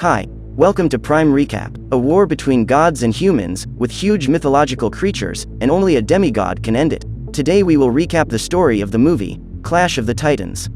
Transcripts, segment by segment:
Hi, welcome to Prime Recap, a war between gods and humans, with huge mythological creatures, and only a demigod can end it. Today we will recap the story of the movie, Clash of the Titans.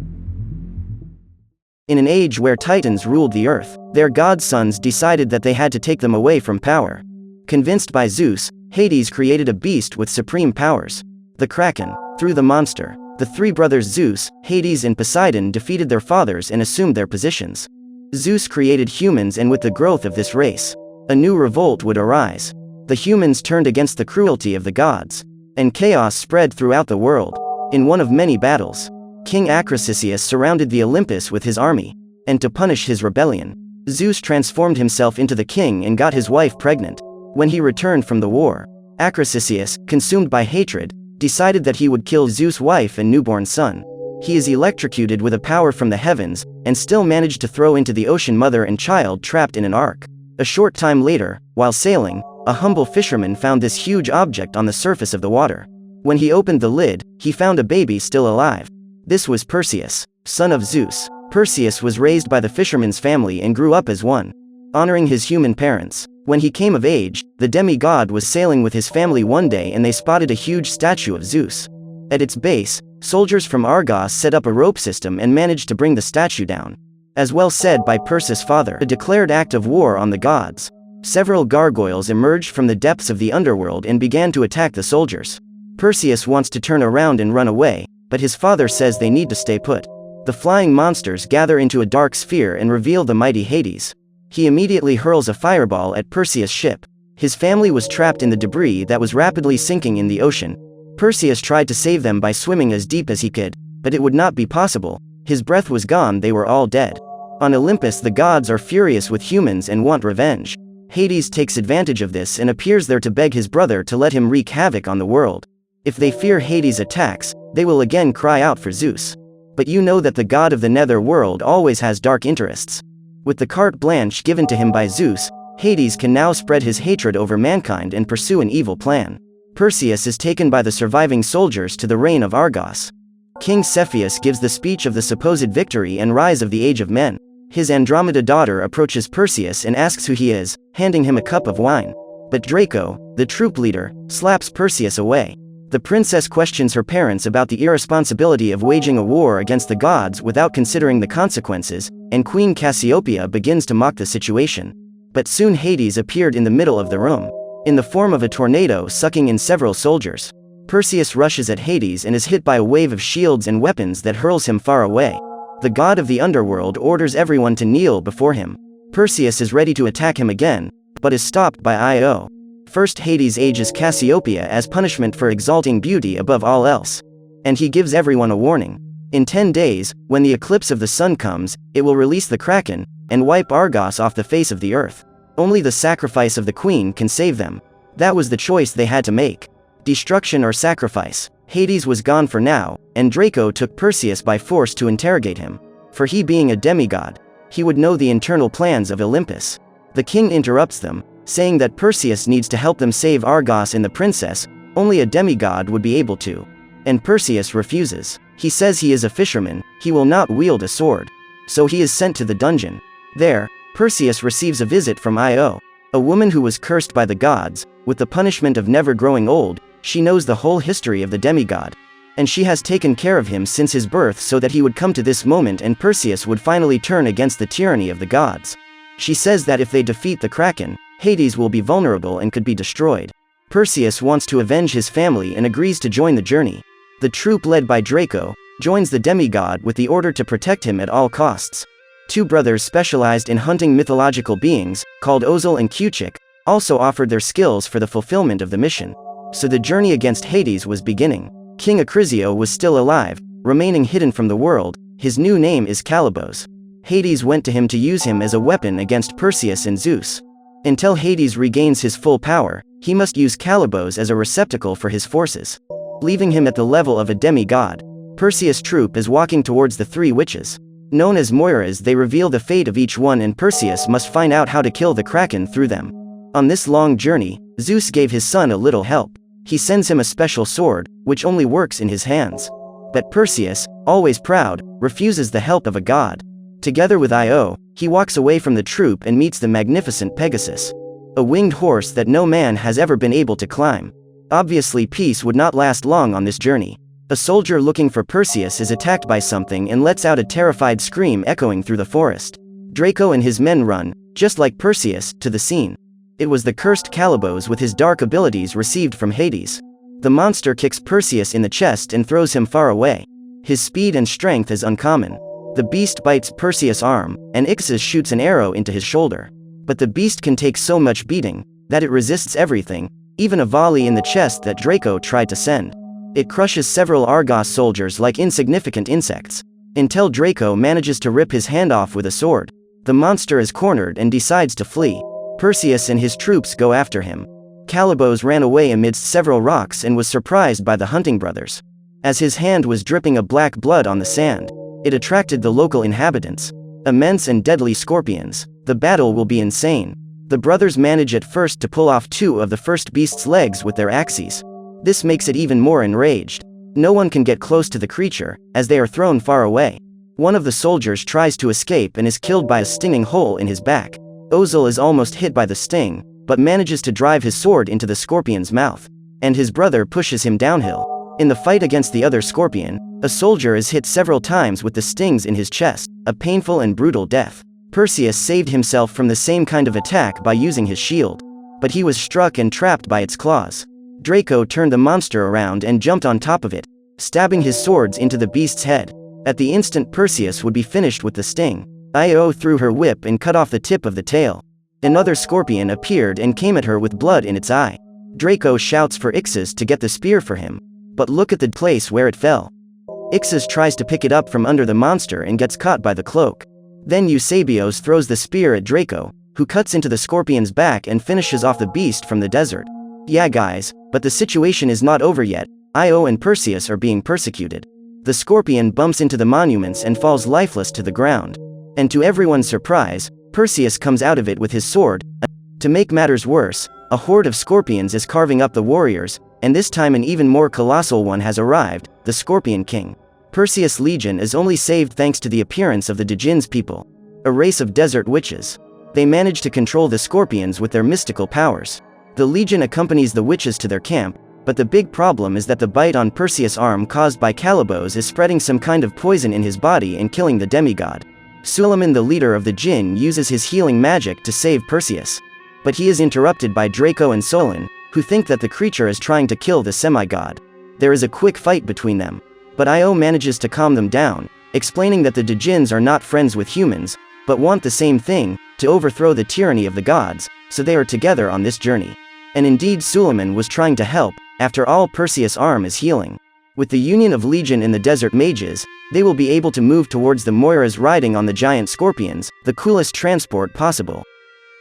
In an age where Titans ruled the earth, their godsons decided that they had to take them away from power. Convinced by Zeus, Hades created a beast with supreme powers, the Kraken. Through the monster, the three brothers Zeus, Hades and Poseidon defeated their fathers and assumed their positions. Zeus created humans, and with the growth of this race, a new revolt would arise. The humans turned against the cruelty of the gods, and chaos spread throughout the world. In one of many battles, King Perseus surrounded the Olympus with his army, and to punish his rebellion, Zeus transformed himself into the king and got his wife pregnant. When he returned from the war, Perseus, consumed by hatred, decided that he would kill Zeus' wife and newborn son. He is electrocuted with a power from the heavens, and still managed to throw into the ocean mother and child trapped in an ark. A short time later, while sailing, a humble fisherman found this huge object on the surface of the water. When he opened the lid, he found a baby still alive. This was Perseus, son of Zeus. Perseus was raised by the fisherman's family and grew up as one, honoring his human parents. When he came of age, the demigod was sailing with his family one day and they spotted a huge statue of Zeus. At its base, soldiers from Argos set up a rope system and managed to bring the statue down. As well said by Perseus' father, a declared act of war on the gods. Several gargoyles emerged from the depths of the underworld and began to attack the soldiers. Perseus wants to turn around and run away, but his father says they need to stay put. The flying monsters gather into a dark sphere and reveal the mighty Hades. He immediately hurls a fireball at Perseus' ship. His family was trapped in the debris that was rapidly sinking in the ocean. Perseus tried to save them by swimming as deep as he could, but it would not be possible. His breath was gone, they were all dead. On Olympus, the gods are furious with humans and want revenge. Hades takes advantage of this and appears there to beg his brother to let him wreak havoc on the world. If they fear Hades' attacks, they will again cry out for Zeus. But you know that the god of the nether world always has dark interests. With the carte blanche given to him by Zeus, Hades can now spread his hatred over mankind and pursue an evil plan. Perseus is taken by the surviving soldiers to the reign of Argos. King Cepheus gives the speech of the supposed victory and rise of the age of men. His Andromeda daughter approaches Perseus and asks who he is, handing him a cup of wine. But Draco, the troop leader, slaps Perseus away. The princess questions her parents about the irresponsibility of waging a war against the gods without considering the consequences, and Queen Cassiopeia begins to mock the situation. But soon Hades appeared in the middle of the room, in the form of a tornado sucking in several soldiers. Perseus rushes at Hades and is hit by a wave of shields and weapons that hurls him far away. The god of the underworld orders everyone to kneel before him. Perseus is ready to attack him again, but is stopped by Io. First, Hades ages Cassiopeia as punishment for exalting beauty above all else. And he gives everyone a warning. In 10 days, when the eclipse of the sun comes, it will release the Kraken, and wipe Argos off the face of the earth. Only the sacrifice of the queen can save them. That was the choice they had to make. Destruction or sacrifice. Hades was gone for now, and Draco took Perseus by force to interrogate him. For he being a demigod, he would know the internal plans of Olympus. The king interrupts them, saying that Perseus needs to help them save Argos and the princess, only a demigod would be able to. And Perseus refuses. He says he is a fisherman, he will not wield a sword. So he is sent to the dungeon. There, Perseus receives a visit from Io, a woman who was cursed by the gods, with the punishment of never growing old. She knows the whole history of the demigod, and she has taken care of him since his birth so that he would come to this moment and Perseus would finally turn against the tyranny of the gods. She says that if they defeat the Kraken, Hades will be vulnerable and could be destroyed. Perseus wants to avenge his family and agrees to join the journey. The troop led by Draco joins the demigod with the order to protect him at all costs. Two brothers specialized in hunting mythological beings, called Ozil and Cuchik, also offered their skills for the fulfillment of the mission. So the journey against Hades was beginning. King Acrisio was still alive, remaining hidden from the world. His new name is Calibos. Hades went to him to use him as a weapon against Perseus and Zeus. Until Hades regains his full power, he must use Calibos as a receptacle for his forces, leaving him at the level of a demigod. Perseus' troop is walking towards the three witches. Known as Moiras, they reveal the fate of each one and Perseus must find out how to kill the Kraken through them. On this long journey, Zeus gave his son a little help. He sends him a special sword, which only works in his hands. But Perseus, always proud, refuses the help of a god. Together with Io, He walks away from the troop and meets the magnificent Pegasus, a winged horse that no man has ever been able to climb. Obviously, peace would not last long on this journey. A soldier looking for Perseus is attacked by something and lets out a terrified scream echoing through the forest. Draco and his men run, just like Perseus, to the scene. It was the cursed Calibos with his dark abilities received from Hades. The monster kicks Perseus in the chest and throws him far away. His speed and strength is uncommon. The beast bites Perseus' arm, and Ixius shoots an arrow into his shoulder. But the beast can take so much beating that it resists everything, even a volley in the chest that Draco tried to send. It crushes several Argos soldiers like insignificant insects, until Draco manages to rip his hand off with a sword. The monster is cornered and decides to flee. Perseus and his troops go after him. Calibos ran away amidst several rocks and was surprised by the hunting brothers. As his hand was dripping a black blood on the sand, it attracted the local inhabitants. Immense and deadly scorpions. The battle will be insane. The brothers manage at first to pull off two of the first beast's legs with their axes. This makes it even more enraged. No one can get close to the creature, as they are thrown far away. One of the soldiers tries to escape and is killed by a stinging hole in his back. Ozil is almost hit by the sting, but manages to drive his sword into the scorpion's mouth. And his brother pushes him downhill. In the fight against the other scorpion, a soldier is hit several times with the stings in his chest, a painful and brutal death. Perseus saved himself from the same kind of attack by using his shield. But he was struck and trapped by its claws. Draco turned the monster around and jumped on top of it, stabbing his swords into the beast's head. At the instant Perseus would be finished with the sting, Io threw her whip and cut off the tip of the tail. Another scorpion appeared and came at her with blood in its eye. Draco shouts for Ixius to get the spear for him. But look at the place where it fell. Ixius tries to pick it up from under the monster and gets caught by the cloak. Then Eusebios throws the spear at Draco, who cuts into the scorpion's back and finishes off the beast from the desert. Yeah guys, but the situation is not over yet. Io and Perseus are being persecuted. The scorpion bumps into the monuments and falls lifeless to the ground. And to everyone's surprise, Perseus comes out of it with his sword. To make matters worse, a horde of scorpions is carving up the warriors, and this time an even more colossal one has arrived, the Scorpion King. Perseus' legion is only saved thanks to the appearance of the Djinns people, a race of desert witches. They manage to control the scorpions with their mystical powers. The legion accompanies the witches to their camp, but the big problem is that the bite on Perseus' arm caused by Calibos is spreading some kind of poison in his body and killing the demigod. Suleiman, the leader of the Djinn, uses his healing magic to save Perseus. But he is interrupted by Draco and Solon, who think that the creature is trying to kill the semi-god. There is a quick fight between them. But Io manages to calm them down, explaining that the Djinns are not friends with humans, but want the same thing, to overthrow the tyranny of the gods, so they are together on this journey. And indeed Suleiman was trying to help. After all, Perseus' arm is healing. With the union of Legion and the desert mages, they will be able to move towards the Moiras riding on the giant scorpions, the coolest transport possible.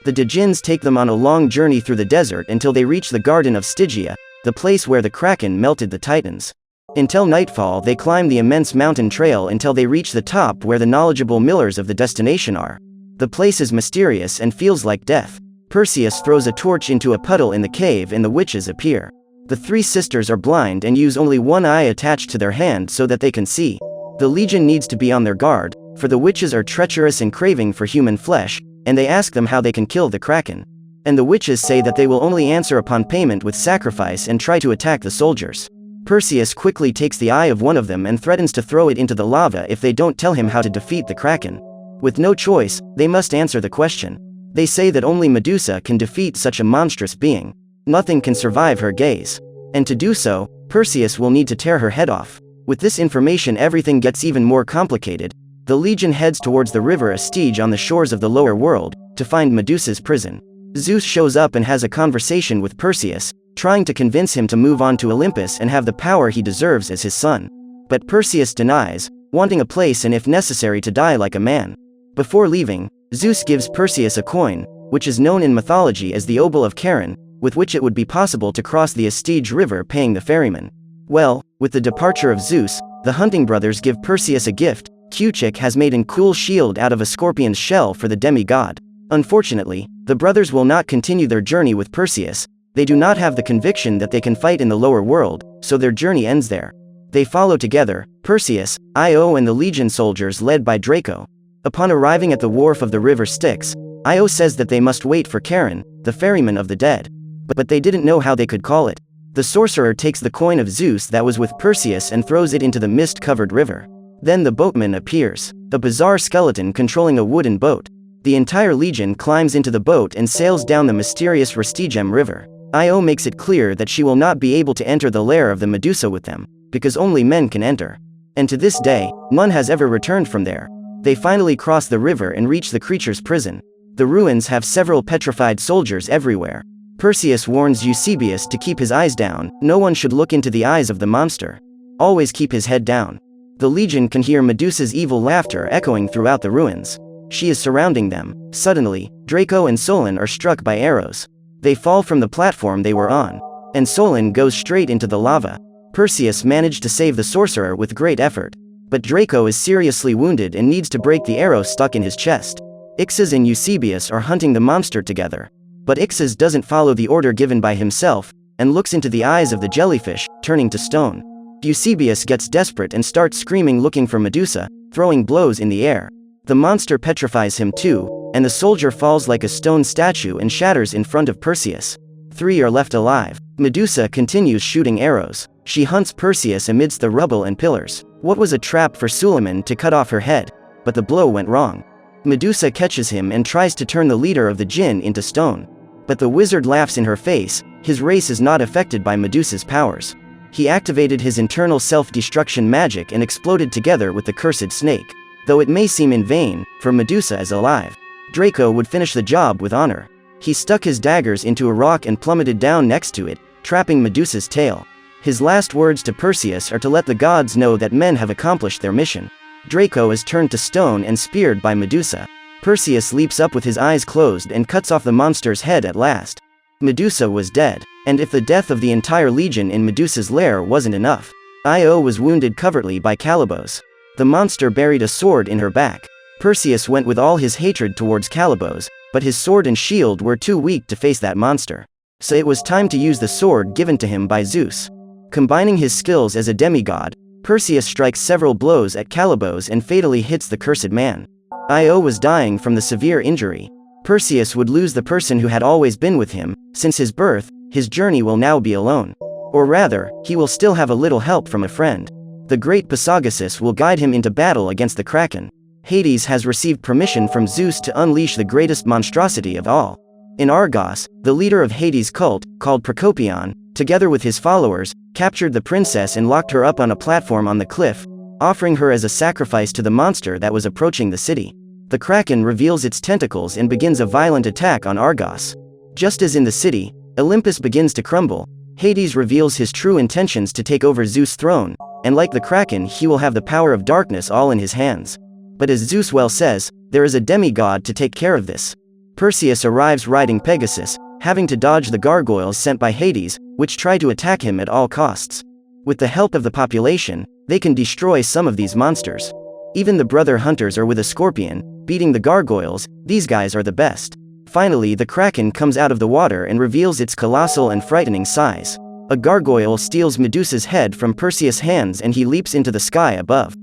The Djinns take them on a long journey through the desert until they reach the Garden of Stygia, the place where the Kraken melted the Titans. Until nightfall they climb the immense mountain trail until they reach the top where the knowledgeable millers of the destination are. The place is mysterious and feels like death. Perseus throws a torch into a puddle in the cave and the witches appear. The three sisters are blind and use only one eye attached to their hand so that they can see. The legion needs to be on their guard, for the witches are treacherous and craving for human flesh, and they ask them how they can kill the Kraken. And the witches say that they will only answer upon payment with sacrifice and try to attack the soldiers. Perseus quickly takes the eye of one of them and threatens to throw it into the lava if they don't tell him how to defeat the Kraken. With no choice, they must answer the question. They say that only Medusa can defeat such a monstrous being. Nothing can survive her gaze. And to do so, Perseus will need to tear her head off. With this information everything gets even more complicated. The legion heads towards the river Astige on the shores of the lower world, to find Medusa's prison. Zeus shows up and has a conversation with Perseus, trying to convince him to move on to Olympus and have the power he deserves as his son. But Perseus denies, wanting a place and if necessary to die like a man. Before leaving, Zeus gives Perseus a coin, which is known in mythology as the Obol of Charon, with which it would be possible to cross the Astige River paying the ferryman. Well, with the departure of Zeus, the hunting brothers give Perseus a gift. Cuchik has made a cool shield out of a scorpion's shell for the demigod. Unfortunately, the brothers will not continue their journey with Perseus. They do not have the conviction that they can fight in the lower world, so their journey ends there. They follow together, Perseus, Io and the legion soldiers led by Draco. Upon arriving at the wharf of the river Styx, Io says that they must wait for Charon, the ferryman of the dead. But they didn't know how they could call it. The sorcerer takes the coin of Zeus that was with Perseus and throws it into the mist-covered river. Then the boatman appears, a bizarre skeleton controlling a wooden boat. The entire legion climbs into the boat and sails down the mysterious Restigem River. Io makes it clear that she will not be able to enter the lair of the Medusa with them, because only men can enter. And to this day, none has ever returned from there. They finally cross the river and reach the creature's prison. The ruins have several petrified soldiers everywhere. Perseus warns Eusebius to keep his eyes down. No one should look into the eyes of the monster. Always keep his head down. The legion can hear Medusa's evil laughter echoing throughout the ruins. She is surrounding them. Suddenly, Draco and Solon are struck by arrows. They fall from the platform they were on, and Solon goes straight into the lava. Perseus managed to save the sorcerer with great effort, but Draco is seriously wounded and needs to break the arrow stuck in his chest. Ixes and Eusebius are hunting the monster together, but Ixes doesn't follow the order given by himself, and looks into the eyes of the jellyfish, turning to stone. Eusebius gets desperate and starts screaming looking for Medusa, throwing blows in the air. The monster petrifies him too, and the soldier falls like a stone statue and shatters in front of Perseus. 3 are left alive. Medusa continues shooting arrows. She hunts Perseus amidst the rubble and pillars. What was a trap for Suleiman to cut off her head? But the blow went wrong. Medusa catches him and tries to turn the leader of the jinn into stone. But the wizard laughs in her face. His race is not affected by Medusa's powers. He activated his internal self-destruction magic and exploded together with the cursed snake. Though it may seem in vain, for Medusa is alive. Draco would finish the job with honor. He stuck his daggers into a rock and plummeted down next to it, trapping Medusa's tail. His last words to Perseus are to let the gods know that men have accomplished their mission. Draco is turned to stone and speared by Medusa. Perseus leaps up with his eyes closed and cuts off the monster's head at last. Medusa was dead, and if the death of the entire legion in Medusa's lair wasn't enough, Io was wounded covertly by Calibos. The monster buried a sword in her back. Perseus went with all his hatred towards Calibos, but his sword and shield were too weak to face that monster. So it was time to use the sword given to him by Zeus. Combining his skills as a demigod, Perseus strikes several blows at Calibos and fatally hits the cursed man. Io was dying from the severe injury. Perseus would lose the person who had always been with him. Since his birth, his journey will now be alone. Or rather, he will still have a little help from a friend. The great Perseus will guide him into battle against the Kraken. Hades has received permission from Zeus to unleash the greatest monstrosity of all. In Argos, the leader of Hades' cult, called Procopion, together with his followers, captured the princess and locked her up on a platform on the cliff, offering her as a sacrifice to the monster that was approaching the city. The Kraken reveals its tentacles and begins a violent attack on Argos. Just as in the city, Olympus begins to crumble, Hades reveals his true intentions to take over Zeus' throne, and like the Kraken he will have the power of darkness all in his hands. But as Zeus well says, there is a demigod to take care of this. Perseus arrives riding Pegasus, having to dodge the gargoyles sent by Hades, which try to attack him at all costs. With the help of the population, they can destroy some of these monsters. Even the brother hunters are with a scorpion, beating the gargoyles. These guys are the best. Finally, the Kraken comes out of the water and reveals its colossal and frightening size. A gargoyle steals Medusa's head from Perseus' hands and he leaps into the sky above.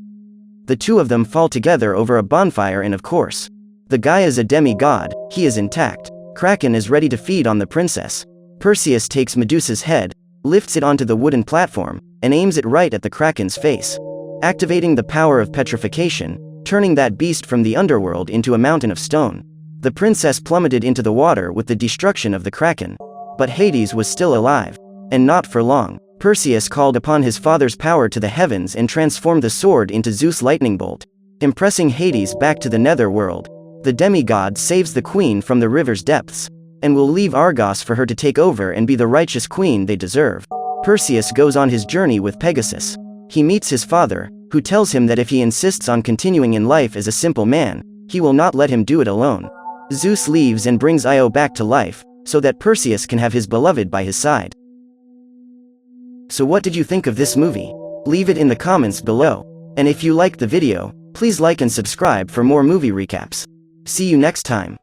The two of them fall together over a bonfire and of course, the guy is a demigod, he is intact. Kraken is ready to feed on the princess. Perseus takes Medusa's head, lifts it onto the wooden platform, and aims it right at the Kraken's face, activating the power of petrification, turning that beast from the underworld into a mountain of stone. The princess plummeted into the water with the destruction of the Kraken. But Hades was still alive. And not for long. Perseus called upon his father's power to the heavens and transformed the sword into Zeus' lightning bolt, impressing Hades back to the netherworld. The demigod saves the queen from the river's depths, and will leave Argos for her to take over and be the righteous queen they deserve. Perseus goes on his journey with Pegasus. He meets his father, who tells him that if he insists on continuing in life as a simple man, he will not let him do it alone. Zeus leaves and brings Io back to life, so that Perseus can have his beloved by his side. So what did you think of this movie? Leave it in the comments below. And if you liked the video, please like and subscribe for more movie recaps. See you next time.